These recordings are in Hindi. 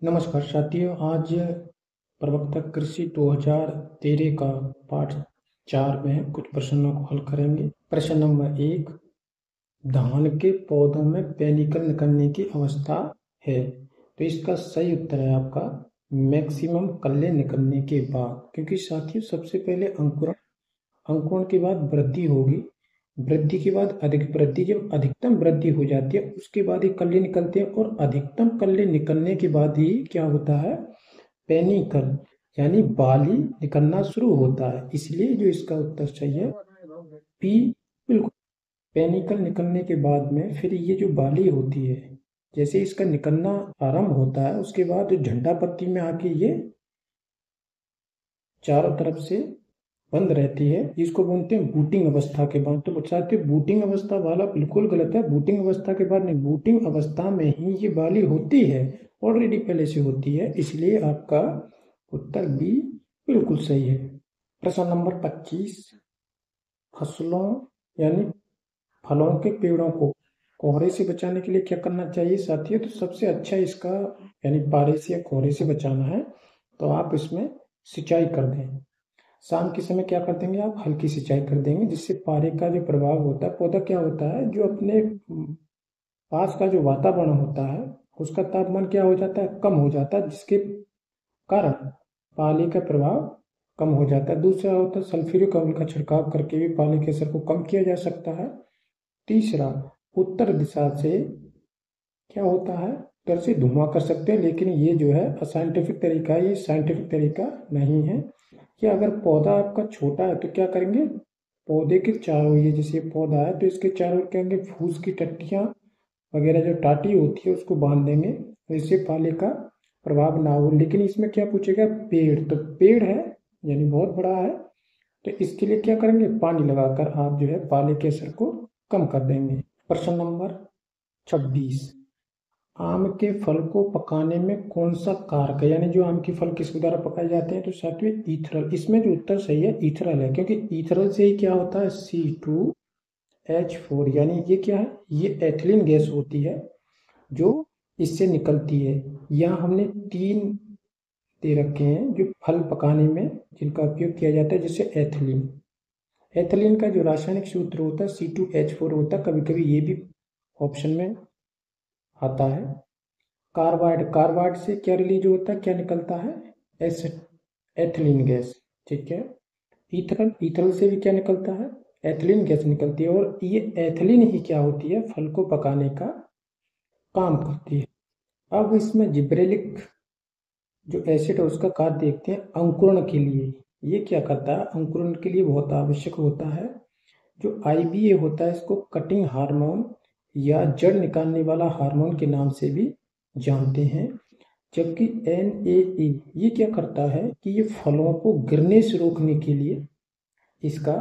नमस्कार साथियों। आज प्रवक्ता कृषि 2013 का पाठ 4 में कुछ प्रश्नों को हल करेंगे। प्रश्न नंबर 1, धान के पौधों में पेनिकल निकलने की अवस्था है, तो इसका सही उत्तर है आपका मैक्सिमम कल्ले निकलने के बाद। क्योंकि साथियों सबसे पहले अंकुरण के बाद वृद्धि होगी, वृद्धि के बाद अधिक वृद्धि, जब अधिकतम वृद्धि हो जाती है उसके बाद ही कल्ले निकलते हैं, और अधिकतम कल्ले निकलने के बाद ही क्या होता है, पेनिकल यानी बाली निकलना शुरू होता है। इसलिए जो इसका उत्तर सही है पी, बिल्कुल। पेनिकल निकलने के बाद में फिर ये जो बाली होती है, जैसे इसका निकलना आरंभ होता है उसके बाद झंडा पत्ती में आके ये चारों तरफ से बंद रहती है, इसको बोलते हैं बूटिंग अवस्था के बाद। तो साथियों बूटिंग अवस्था वाला बिल्कुल गलत है, बूटिंग अवस्था के बाद नहीं, बूटिंग अवस्था में ही ये बाली होती है, ऑलरेडी पहले से होती है। इसलिए आपका उत्तर बी बिल्कुल सही है। प्रश्न नंबर 25, फसलों यानी फलों के पेड़ों को कोहरे से बचाने के लिए क्या करना चाहिए साथियों? तो सबसे अच्छा इसका यानी बारिश या कोहरे से बचाना है तो आप इसमें सिंचाई कर दें। शाम के समय क्या कर देंगे, आप हल्की सिंचाई कर देंगे, जिससे पारे का जो प्रभाव होता है, पौधा क्या होता है, जो अपने पास का जो वातावरण होता है उसका तापमान क्या हो जाता है, कम हो जाता है, जिसके कारण पाले का प्रभाव कम हो जाता है। दूसरा होता है सल्फ्यूरिक अम्ल का छिड़काव करके भी पाले के असर को कम किया जा सकता है। तीसरा, उत्तर दिशा से क्या होता है, उत्तर से धुआं कर सकते हैं, लेकिन ये जो है असाइंटिफिक तरीका है, ये साइंटिफिक तरीका नहीं है। कि अगर पौधा आपका छोटा है तो क्या करेंगे, पौधे के चारों, ये जैसे पौधा है तो इसके चारों क्या करेंगे, फूस की टट्टियाँ वगैरह जो टाटी होती है उसको बांध देंगे, तो इससे पाले का प्रभाव ना हो। लेकिन इसमें क्या पूछेगा, पेड़, तो पेड़ है यानी बहुत बड़ा है, तो इसके लिए क्या करेंगे, पानी लगाकर आप जो है पाले के असर को कम कर देंगे। प्रश्न नंबर 26, आम के फल को पकाने में कौन सा कारक है, यानी जो आम के फल किसके द्वारा पकाए जाते हैं? तो साथियों ईथरल, इसमें जो उत्तर सही है ईथरल है, क्योंकि ईथरल से ही क्या होता है, C2H4, यानी ये क्या है, ये एथिलीन गैस होती है जो इससे निकलती है। यहाँ हमने 3 दे रखे हैं जो फल पकाने में जिनका उपयोग किया जाता है, जैसे एथिलीन। एथिलीन का जो रासायनिक सूत्र होता है C2H4 होता है, कभी कभी ये भी ऑप्शन में आता है। कार्बाइड, कार्बाइड से क्या रिलीज होता है, क्या निकलता है, एसिड, एथिलीन गैस, ठीक है। ईथरल, ईथरल से भी क्या निकलता है, एथिलीन गैस निकलती है, और ये एथिलीन ही क्या होती है, फल को पकाने का काम करती है। अब इसमें जिब्रेलिक जो एसिड है उसका कार्य देखते हैं अंकुरण के लिए। ये क्या करता है, अंकुरण के लिए बहुत आवश्यक होता है। जो IBA होता है इसको कटिंग हार्मोन या जड़ निकालने वाला हार्मोन के नाम से भी जानते हैं। जबकि NAA ये क्या करता है कि ये फलों को गिरने से रोकने के लिए इसका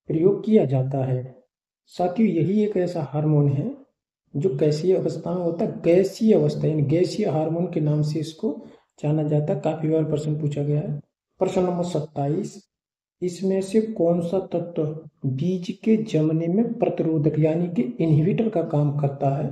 प्रयोग किया जाता है। साथियों यही एक ऐसा हार्मोन है जो गैसीय अवस्था में होता है, गैसीय अवस्था यानी गैसीय हार्मोन के नाम से इसको जाना जाता है। काफी बार प्रश्न पूछा गया है। प्रश्न नंबर 27, इसमें से कौन सा तत्व बीज के जमने में प्रतिरोधक यानी कि इनहिबिटर का काम करता है?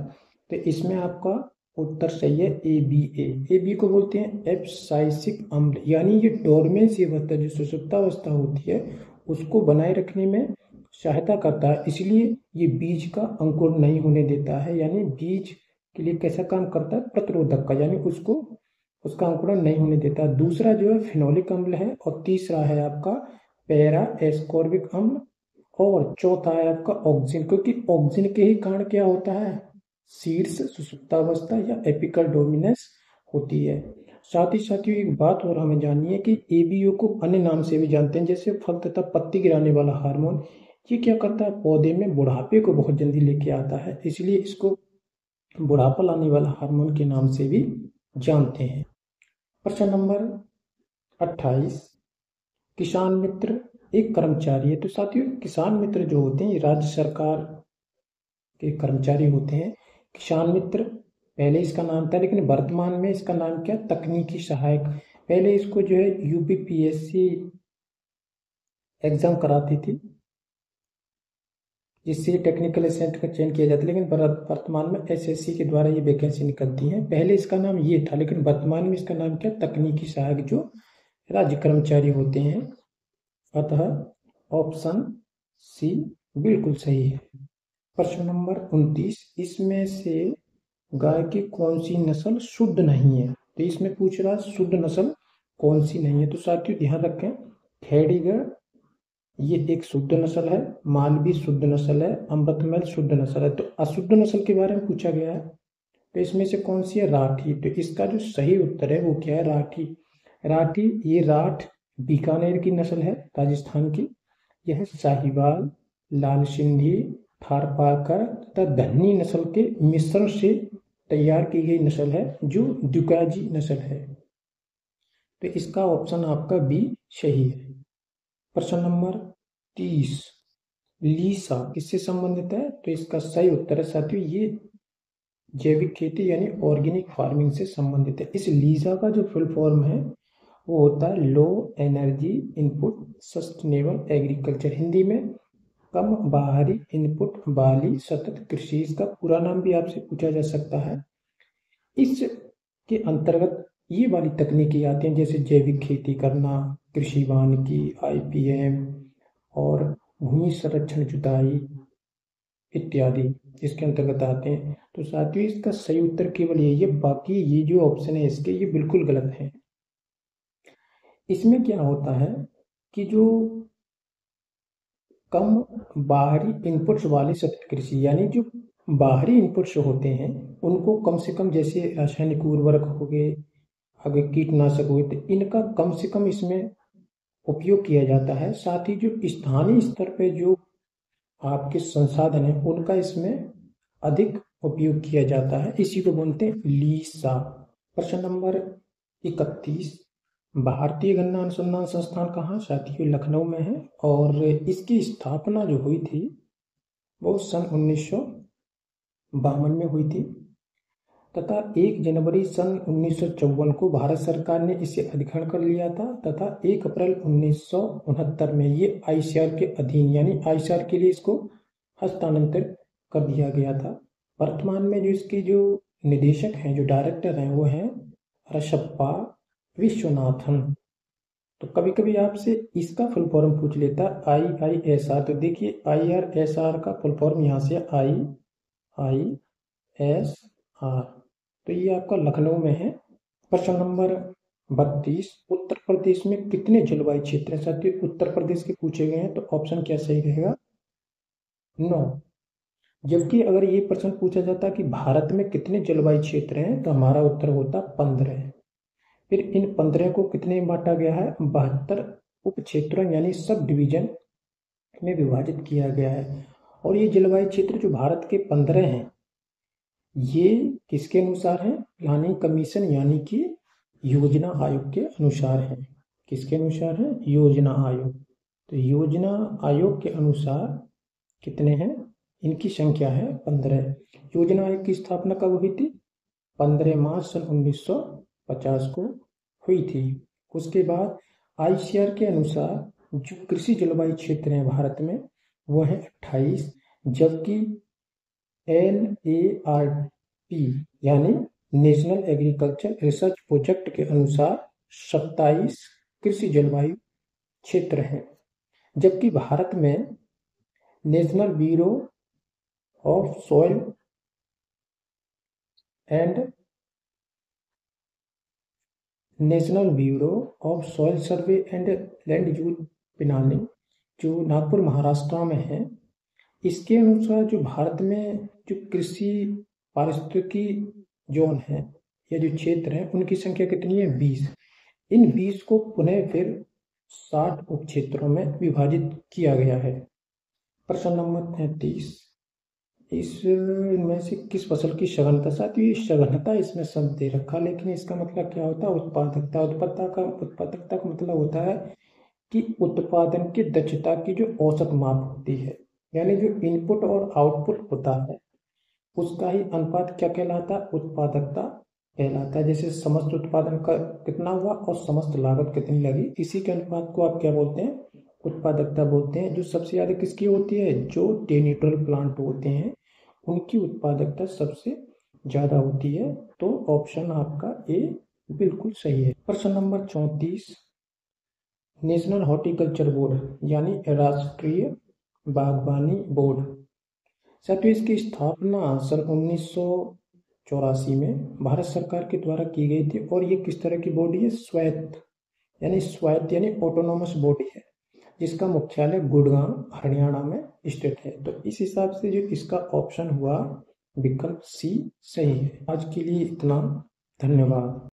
तो इसमें आपका उत्तर सही है ABA। AB को बोलते हैं एब्साइसिक अम्ल, यानी ये डोरमेंसी अवस्था जो सुषुप्तावस्था होती है उसको बनाए रखने में सहायता करता है, इसलिए ये बीज का अंकुर नहीं होने देता है। यानी बीज के लिए कैसा काम करता है, प्रतिरोधक का, यानी उसको उसका अंकुरण नहीं होने देता। दूसरा जो है फिनोलिक अम्ल है, और तीसरा है आपका पैरा एस्कॉर्बिक अम्ल, और चौथा है आपका ऑक्सिन, क्योंकि ऑक्सिन के ही कारण क्या होता है, शीर्ष सुषुप्तावस्था या एपिकल डोमिनेंस होती है। साथ ही साथियों एक बात और हमें जाननी है कि ABO को अन्य नाम से भी जानते हैं, जैसे फल तथा पत्ती गिराने वाला हार्मोन। ये क्या करता है, पौधे में बुढ़ापे को बहुत जल्दी लेके आता है, इसलिए इसको बुढ़ापा लाने वाला हार्मोन के नाम से भी जानते हैं। प्रश्न नंबर 28, किसान मित्र एक कर्मचारी है। तो साथियों किसान मित्र जो होते हैं ये राज्य सरकार के कर्मचारी होते हैं। किसान मित्र पहले इसका नाम था, लेकिन वर्तमान में इसका नाम क्या, तकनीकी सहायक। पहले इसको जो है UPPSC एग्जाम कराती थी, जिससे टेक्निकल असिस्टेंट का चयन किया जाता है। लेकिन वर्तमान में एसएससी के द्वारा ये वैकेंसी निकलती है। पहले इसका नाम ये था, लेकिन वर्तमान में इसका नाम क्या, तकनीकी सहायक जो राज्य कर्मचारी होते हैं। अतः ऑप्शन सी बिल्कुल सही है। प्रश्न नंबर 29, इसमें से गाय की कौन सी नस्ल शुद्ध नहीं है। तो इसमें पूछ रहा शुद्ध नस्ल कौन सी नहीं है। तो साथियों ध्यान रखें, खेड़ीगढ़ ये एक शुद्ध नस्ल है, मालवी शुद्ध नस्ल है, अमृतमहल शुद्ध नस्ल है। तो अशुद्ध नस्ल के बारे में पूछा गया है, तो इसमें से कौन सी है, राठी। तो इसका जो सही उत्तर है वो क्या है, राठी। राठी ये राठ बीकानेर की नस्ल है, राजस्थान की। यह साहिवाल, लाल सिंधी, थारपारकर तथा धन्नी नस्ल के मिश्रण से तैयार की गई नस्ल है, जो दुकाजी नस्ल है। तो इसका ऑप्शन आपका बी सही है। प्रश्न नंबर 30, लीसा किससे संबंधित है। तो इसका सही उत्तर है साथियों, ये जैविक खेती यानी ऑर्गेनिक फार्मिंग से संबंधित है। इस लीसा का जो फुल फॉर्म है वो होता है low energy input sustainable agriculture, Hindi में कम बाहरी इनपुट वाली सतत कृषि। इसका पूरा नाम भी आपसे पूछा जा सकता है। इसके अंतर्गत ये वाली तकनीकी आती हैं, जैसे जैविक खेती करना, कृषि वानिकी, आईपीएम और भूमि संरक्षण जुताई इत्यादि इसके अंतर्गत आते हैं। तो साथियों इसका सही उत्तर केवल यही है, बाकी ये जो ऑप्शन है इसके ये बिल्कुल गलत है। इसमें क्या होता है कि जो कम बाहरी इनपुट्स वाली सतत कृषि, यानी जो बाहरी इनपुट्स होते हैं उनको कम से कम, जैसे रासायनिक उर्वरक हो गए, आगे कीटनाशक हुए, तो इनका कम से कम इसमें उपयोग किया जाता है। साथ ही जो स्थानीय स्तर पे जो आपके संसाधन है उनका इसमें अधिक उपयोग किया जाता है, इसी को बोलते हैं लीसा। प्रश्न नंबर 31, भारतीय गन्ना अनुसंधान संस्थान कहाँ, साथियों लखनऊ में है। और इसकी स्थापना जो हुई थी वो सन 1952 में हुई थी, तथा 1 जनवरी सन 1954 को भारत सरकार ने इसे अधिग्रहण कर लिया था, तथा 1 अप्रैल 1969 में ये आईसीआर के अधीन, यानी आईसीआर के लिए इसको हस्तांतरित कर दिया गया था। वर्तमान में जो इसके जो निदेशक हैं, जो डायरेक्टर हैं, वो हैं रशप्पा विश्वनाथन। तो कभी कभी आपसे इसका फुल फॉर्म पूछ लेता IISR। तो देखिए IRSR का फुल फॉर्म यहाँ से IISR, तो ये आपका लखनऊ में है। प्रश्न नंबर 32, उत्तर प्रदेश में कितने जलवायु क्षेत्र हैं। साथियों उत्तर प्रदेश के पूछे गए हैं, तो ऑप्शन क्या सही रहेगा, 9। जबकि अगर ये प्रश्न पूछा जाता कि भारत में कितने जलवायु क्षेत्र हैं, तो हमारा उत्तर होता 15। फिर इन 15 को कितने में बांटा गया है, 72 उप क्षेत्रों यानी सब डिवीजन में विभाजित किया गया है। और ये जलवायु क्षेत्र जो भारत के 15 हैं, ये किसके अनुसार हैं, प्लानिंग कमीशन यानी कि योजना आयोग के अनुसार है। किसके अनुसार है, योजना आयोग। तो योजना आयोग के अनुसार कितने हैं, इनकी संख्या है 15। योजना आयोग की स्थापना कब हुई थी, 15 मार्च सन 1950 को हुई थी। उसके बाद आईसीआर के अनुसार जो कृषि जलवायु क्षेत्र हैं भारत में वो है 28, जबकि NARP यानी नेशनल एग्रीकल्चर रिसर्च प्रोजेक्ट के अनुसार 27 कृषि जलवायु क्षेत्र हैं। जबकि भारत में national bureau of soil and national bureau of soil survey and land use planning जो नागपुर महाराष्ट्र में है, इसके अनुसार जो भारत में जो कृषि पारिस्थितिकी जोन है या जो क्षेत्र है उनकी संख्या कितनी है, 20। इन 20 को पुनः फिर 60 उप क्षेत्रों में विभाजित किया गया है। प्रश्न नंबर 33, इसमें से किस फसल की सघनता, साथियों ये सघनता इसमें शब्द दे रखा, लेकिन इसका मतलब क्या होता है, उत्पादकता। उत्पादकता का मतलब होता है कि उत्पादन की दक्षता की जो औसत माप होती है, यानी जो इनपुट और आउटपुट होता है उसका ही अनुपात क्या कहलाता है, उत्पादकता कहलाता है। जैसे समस्त उत्पादन का कितना हुआ और समस्त लागत कितनी लगी, इसी के अनुपात को आप क्या बोलते हैं, उत्पादकता बोलते हैं। जो सबसे ज़्यादा किसकी होती है, जो टेनिटोल प्लांट होते हैं उनकी उत्पादकता सबसे ज़्यादा होती है। तो ऑप्शन आपका ए बिल्कुल सही है। प्रश्न नंबर 34, नेशनल हॉर्टिकल्चर बोर्ड यानी राष्ट्रीय बागवानी बोर्ड, साथियों इसकी स्थापना सन 1984 में भारत सरकार के द्वारा की गई थी। और ये किस तरह की बॉडी है, स्वायत्त यानी ऑटोनोमस बॉडी है, जिसका मुख्यालय गुड़गांव हरियाणा में स्थित है। तो इस हिसाब से जो इसका ऑप्शन हुआ विकल्प सी सही है। आज के लिए इतना, धन्यवाद।